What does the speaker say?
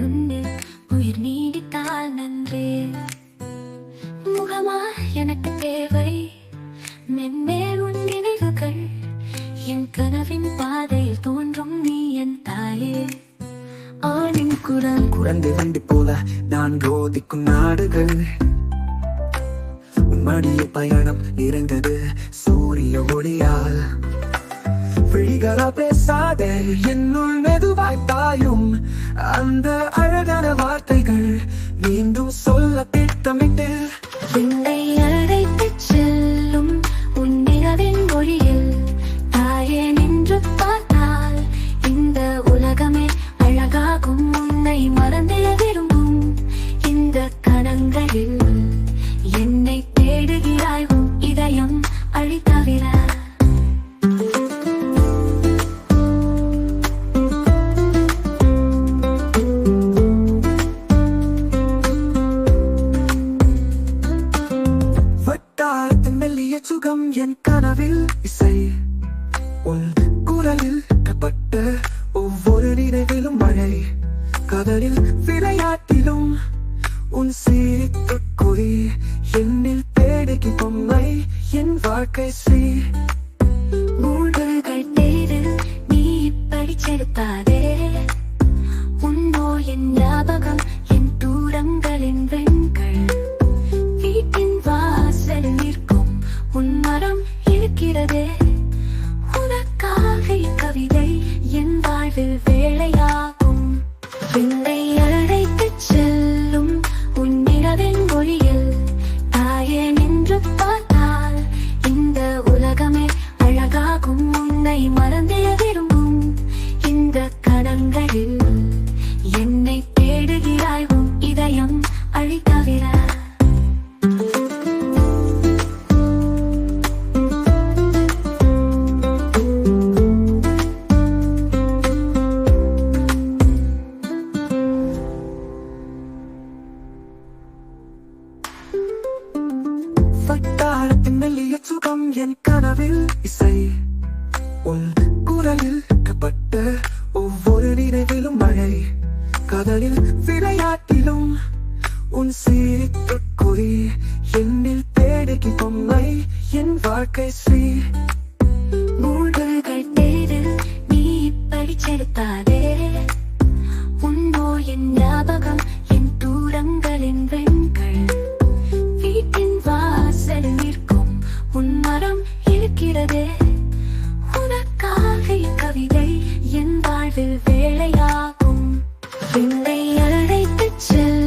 உண்டு உயிர் நீடித்தால் நன்றே. முகமா எனக்கு தேவை மென்மேல் உன் நினைவுகள், என் கனவின் பாதையில் தோன்றும் நீ என் தாயே. ஆணின் குரல் குழந்தை வண்டி போல நான் ரோதிக்கும் நாடுகள், மடிய பயணம் நிறைந்தது சூரிய ஒளியால். விழிகளா பேசாதே என்னுள் மெதுவாய் பாயும் அந்த அழகான வார்த்தைகள் மீண்டும் சொல்ல திட்டமிட்டு. என்னை அழைத்துச் செல்லும் உன் நிலவின் ஒளியில் தாயே நின்று பார்த்தால் இந்த உலகமே அழகாகும். உன்னை மறந்திட விரும்பும் இந்த கணங்களில் என்னை தேடுகிறாய் உன் இதயம் அழித்தவிர. வட்டாரத்தின் மெல்லிய சுகம் என் கனவில் இசை, உன் குரலில் கப்பட்ட ஒவ்வொரு நினைவிலும் மழை. கடலில் விளையாட்டிலும் உன் சீர்த்து குறி, என்னில் தேடுகி பொம்மை என் வாழ்க்கை ஸ்ரீ. மூழ்கல்கள் தேரில் நீ இப்படி செலுத்தாதே, உன்னோ என் ஞாபகம் என் தூரங்களின் வெண்கள். வீட்டின் வாசல் நிற்கும் உன் மரம் இருக்கிறதே, உனக்காக கவிதை என் வாழ்வில் வேளையாகும். என்னை அழைத்துச் செல்லும் உன் நிலவின் ஒளியில் தாயே நின்று பார்த்தால் இந்த உலகமே அழகாகும். உன்னை மறந்திட விரும்பும் இந்த கணங்களில் என்னை தேடுகிறாய் உன் இதயம் அழித்தவிர. வட்டாரத்தின் மெல்லிய சுகம் என் கனவில் இசை, உன் குரலில் கப்பட்ட ஒவ்வொரு நினைவிலும் மழை. கடலில் விளையாட்டிலும் உன் சீர்த்து குறி, என்னில் தேடுகி பொம்மை என் வாழ்க்கை ஸ்ரீ. மூழ்கல்கள் தேரில் நீ இப்படி செலுத்தாதே, உன்னோ என் ஞாபகம் என் தூரங்களின் வெண்கள். வீட்டின் வாசல் நிற்கும் உன் மரம் இருக்கிறதே, உனக்காக கவிதை என் வாழ்வில் வேளையாகும். என்னை அழைத்துச் செல்